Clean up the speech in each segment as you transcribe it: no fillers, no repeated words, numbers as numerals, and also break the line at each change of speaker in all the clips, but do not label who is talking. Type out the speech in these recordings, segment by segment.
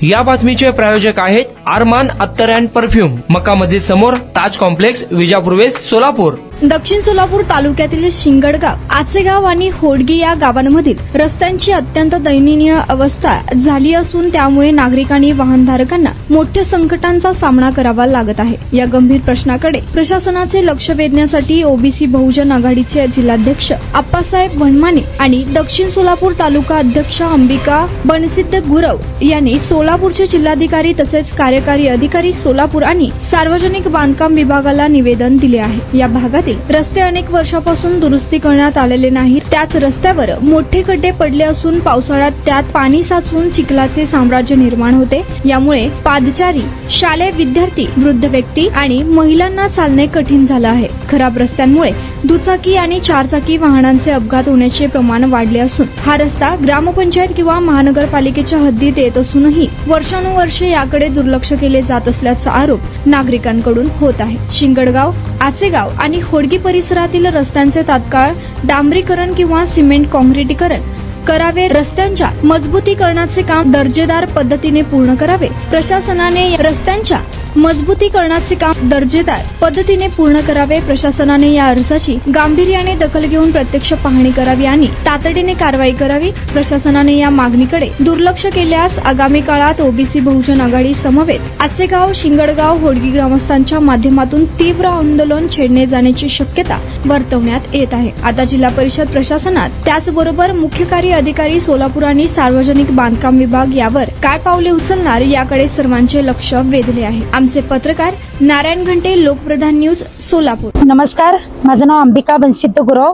या बातमीचे प्रायोजक आहेत आरमान अत्तर अँड परफ्यूम, मक्का मस्जिद समोर, ताज कॉम्प्लेक्स, विजापूर वेस्ट, सोलापूर।
दक्षिण सोलापूर तालुक्यातील शिंगडगाव, आचेगाव आणि होडगी या गावांमधील रस्त्यांची अत्यंत दयनीय अवस्था झाली असून त्यामुळे नागरिकांनी वाहनधारकांना मोठ्या संकटांचा सामना करावा लागत आहे। या गंभीर प्रश्नाकडे प्रशासनाचे लक्ष वेधण्यासाठी ओबीसी बहुजन आघाडीचे जिल्हाध्यक्ष आप्पासाहेब वनमाने आणि दक्षिण सोलापूर तालुका अध्यक्ष अंबिका बनसिद्ध गुरव यांनी सोलापूरचे जिल्हाधिकारी तसेच कार्यकारी अधिकारी सोलापूर आणि सार्वजनिक बांधकाम विभागाला निवेदन दिले आहे। या भागातील रस्ते अनेक वर्षापासून दुरुस्ती करण्यात आलेले नाही। त्याच रस्त्यावर मोठे खड्डे पडले असून पावसाळ्यात त्यात पाणी साचून चिखलाचे साम्राज्य निर्माण होते। यामुळे पादचारी, शालेय विद्यार्थी, वृद्ध व्यक्ती आणि महिलांना चालणे कठीण झाले आहे। खराब रस्त्यांमुळे दुचाकी आणि चारचाकी वाहनांचे अपघात होण्याचे प्रमाण वाढले असून हा रस्ता ग्रामपंचायत किंवा महानगरपालिकेच्या हद्दीत येत असूनही वर्षानुवर्षे याकडे दुर्लक्ष केले जात असल्याचा आरोप नागरिकांकडून होत आहे। शिंगडगाव, आचेगाव आणि होडगी परिसरातील रस्त्यांचे तात्काळ डांबरीकरण किंवा सिमेंट काँक्रिटीकरण करावे। रस्त्यांच्या मजबूतीकरणाचे काम दर्जेदार पद्धतीने पूर्ण करावे। प्रशासनाने रस्त्यांच्या मजबूतीकरणाचे काम दर्जेदार पद्धतीने पूर्ण करावे। प्रशासनाने या अर्जाची गांभीर्याने दखल घेऊन प्रत्यक्ष पाहणी करावी आणि तातडीने कारवाई करावी। प्रशासनाने या मागणीकडे दुर्लक्ष केल्यास आगामी काळात ओबीसी बहुजन आघाडी समवेत आचेगाव, शिंगडगाव, होडगी ग्रामस्थांच्या माध्यमातून तीव्र आंदोलन छेडणे जाण्याची शक्यता वर्तवण्यात येत आहे। आता जिल्हा परिषद प्रशासनात त्याचबरोबर मुख्य कार्य अधिकारी सोलापूर आणि सार्वजनिक बांधकाम विभाग यावर काय पावले उचलणार याकडे सर्वांचे लक्ष वेधले आहे। आमचे पत्रकार नारायण घंटे, लोकप्रधान न्यूज, सोलापूर।
नमस्कार, माझं नाव अंबिका बनसिद्ध गुरव,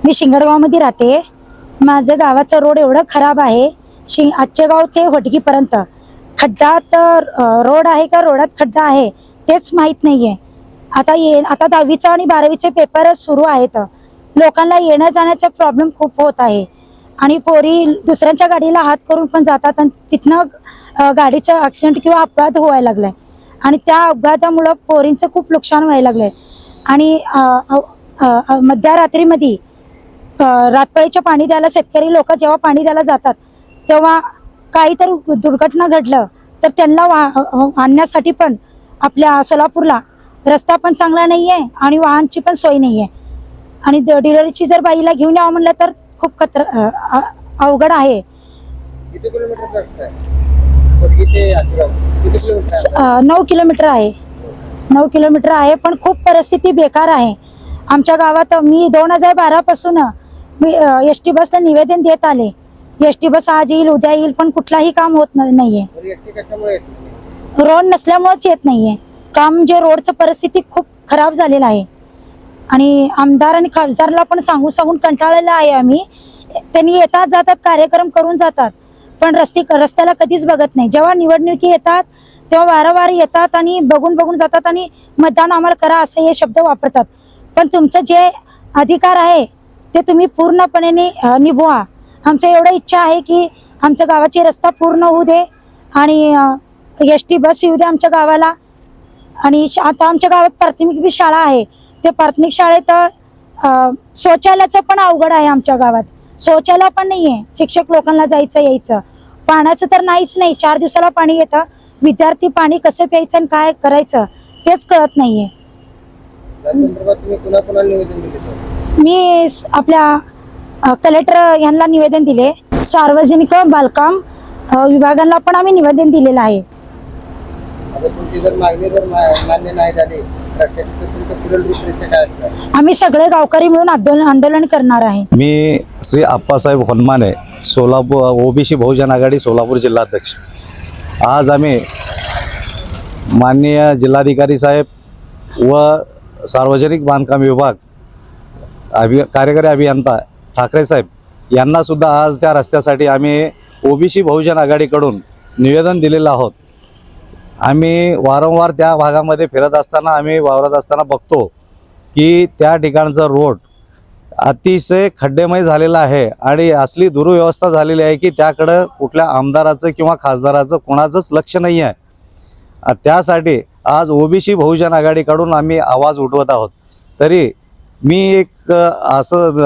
मी शिंगडगावमध्ये राहते। माझं गावाचा रोड एवढं खराब आहे, आचेगाव ते होडगीपर्यंत खड्डा तर रोड आहे का रोडात खड्डा आहे तेच माहीत नाहीये। आता 10वीचा आणि 12वीचे पेपर सुरू आहेत, लोकांना येण्या जाण्याचा प्रॉब्लेम खूप होत आहे आणि पोरी दुसऱ्यांच्या गाडीला हात करून पण जातात आणि तिथनं गाडीचा ॲक्सिडेंट किंवा अपघात व्हायला लागलाय आणि त्या अपघातामुळे पोरींचं खूप नुकसान व्हायला लागलंय। आणि मध्यरात्रीमध्ये रातपाळीच्या पाणी द्यायला शेतकरी लोक जेव्हा पाणी द्यायला जातात तेव्हा काहीतरी दुर्घटना घडलं तर त्यांना आणण्यासाठी पण आपल्या सोलापूरला रस्ता पण चांगला नाही आहे आणि वाहनची पण सोय नाही आहे आणि डिलिव्हरीची जर बाईला घेऊन यावं म्हणलं तर खूप अवघड आहे।
किती किलोमीटरचा रस्ता आहे?
9 किलोमीटर आहे, 9 किलोमीटर आहे, पण खूप परिस्थिती बेकार आहे। आमच्या गावात मी 2012 पासून मी एसटी बसला निवेदन देत आले, एसटी बस आज येईल उद्या येईल पण कुठलाही काम होत नाहीये। रोड नसल्यामुळेच येत नाहीये काम, जे रोडचं परिस्थिती खूप खराब झालेलं आहे आणि आमदार आणि खासदारला पण सांगून कंटाळलेलं आहे आम्ही। त्यांनी येतात जातात, कार्यक्रम करून जातात पण रस्त्याला कधीच बघत नाही। जेव्हा निवडणुकी येतात तेव्हा वारंवार येतात आणि बघून जातात आणि मतदान आम्हाला करा असं हे शब्द वापरतात, पण तुमचं जे अधिकार आहे ते तुम्ही पूर्णपणे निभवा। आमचं एवढं इच्छा आहे की आमच्या गावाची रस्ता पूर्ण होऊ दे आणि एसटी बस येऊ दे आमच्या गावाला। आणि आता आमच्या गावात प्राथमिक शाळा आहे, ते प्राथमिक शाळेत शौचालयाचं पण अवघड आहे। आमच्या गावात शौचालय पण नाहीये, शिक्षक लोकांना जायचं यायचं, पाण्याचं तर नाहीच नाही। 4 दिवसाला पाणी येतं, विद्यार्थी पाणी कसं प्यायचं आणि काय करायचं तेच कळत नाहीये। मी आपल्या कलेक्टर यांना निवेदन दिले, सार्वजनिक बांधकाम विभागाला पण आम्ही निवेदन दिलेलं आहे।
मान्य नाही झाली
आम्ही सगळे गावकरी मिळून आंदोलन करणार आहे।
मी श्री आप्पासाहेब वनमाने, सोलापूर ओबीसी बहुजन आघाडी सोलापूर जिल्हाध्यक्ष। आज आम्ही माननीय जिल्हाधिकारी साहेब व सार्वजनिक बांधकाम विभाग कार्यकारी अभियंता ठाकरे साहेब यांना सुद्धा आज त्या रस्त्यासाठी आम्ही ओबीसी बहुजन आघाडीकडून निवेदन दिलेलं आहोत। आम्ही वारंवार त्या भागामध्ये फिरत असताना, आम्ही वावरत असताना बघतो की त्या ठिकाणचा रोड अतिशय खड्डेमय झालेला आहे आणि असली दुर्व्यवस्था झालेली आहे की त्याकडं कुठल्या आमदाराचं किंवा खासदाराचं कोणाचंच लक्ष नाही आहे। त्यासाठी आज ओबीसी बहुजन आघाडीकडून आम्ही आवाज उठवत आहोत। तरी मी एक असं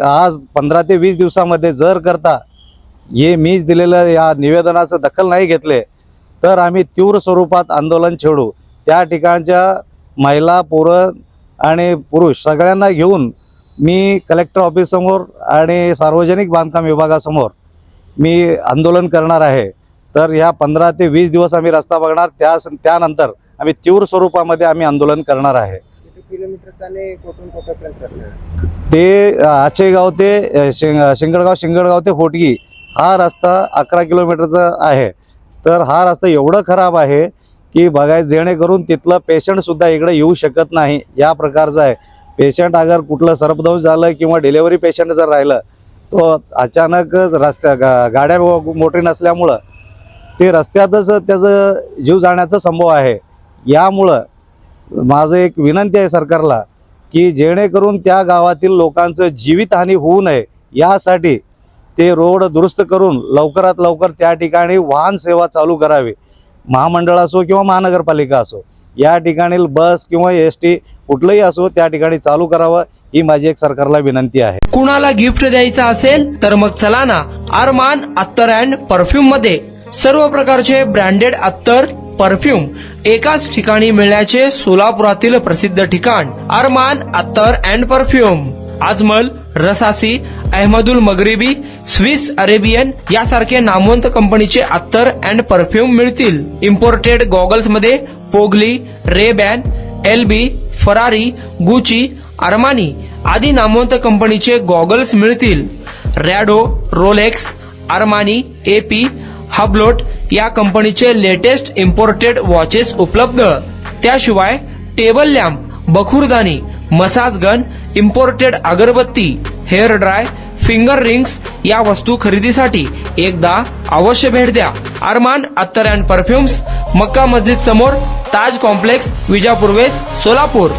आज 15 ते 20 दिवसामध्ये जर करता हे मीच दिलेलं या निवेदनाचं दखल नाही घेतले तर आम्ही तीव्र स्वरूपात आंदोलन छेडू. त्या ठिकाणच्या महिला, पोरं आणि पुरुष सगळ्यांना घेऊन मी कलेक्टर ऑफिससमोर आणि सार्वजनिक बांधकाम विभागासमोर मी आंदोलन करणार आहे. तर ह्या 15 ते 20 दिवस आम्ही रस्ता बघणार. त्यानंतर आम्ही तीव्र स्वरूपामध्ये आम्ही आंदोलन करणार आहे.
किती किलोमीटरचा आणि कुठून कुठपर्यंत रस्ता आहे?
ते आचेगाव ते शिंगडगाव ते होटगी हा रस्ता 11 किलोमीटरचा आहे. तर हा रस्ता एवढं खराब आहे की बघायचं, जेणेकरून तिथलं पेशंटसुद्धा इकडे येऊ शकत नाही या प्रकारचं आहे. पेशंट अगर कुठलं सर्पदंश झालं किंवा डिलेवरी पेशंट जर राहिलं तो अचानकच गाड्या मोठी नसल्यामुळं ते रस्त्यातच त्याचं जीव जाण्याचा संभव आहे. यामुळं माझं एक विनंती आहे सरकारला की जेणेकरून त्या गावातील लोकांचं जीवितहानी होऊ नये यासाठी ते रोड दुरुस्त करून लवकरात लवकर त्या ठिकाणी वाहन सेवा चालू करावी. महामंडळ असो किंवा महानगरपालिका असो, या ठिकाणी बस किंवा ST कुठलंही असो त्या ठिकाणी चालू करावं, ही माझी एक सरकारला विनंती आहे.
कुणाला गिफ्ट द्यायचं असेल तर मग चला ना अरमान अत्तर अँड परफ्यूम मध्ये. सर्व प्रकारचे ब्रँडेड अत्तर, परफ्यूम एकाच ठिकाणी मिळण्याचे सोलापुरातील प्रसिद्ध ठिकाण अरमान अत्तर and perfume. Ajmal, Rasasi, Ahmed Al Maghribi, Swiss Arabian यासारखे नामवंत कंपनीचे अत्तर अँड परफ्यूम मिळतील. इम्पोर्टेड गॉगल्स मध्ये पोगली, RayBan, LB, Ferrari, Gucci, Armani आदी नामवंत कंपनीचे गॉगल्स मिळतील. Rado, Rolex, Armani, AP, Hublot या कंपनीचे लेटेस्ट इम्पोर्टेड वॉचेस उपलब्ध. त्याशिवाय टेबल लॅम्प, बखुरदानी, massage gun, imported agarbatti, hair dry, finger rings या वस्तू खरेदीसाठी एकदा अवश्य भेट द्या. अरमान अत्तर अँड परफ्युम्स, मक्का मस्जिद समोर, ताज कॉम्प्लेक्स, विजापूर वेस्ट, सोलापूर.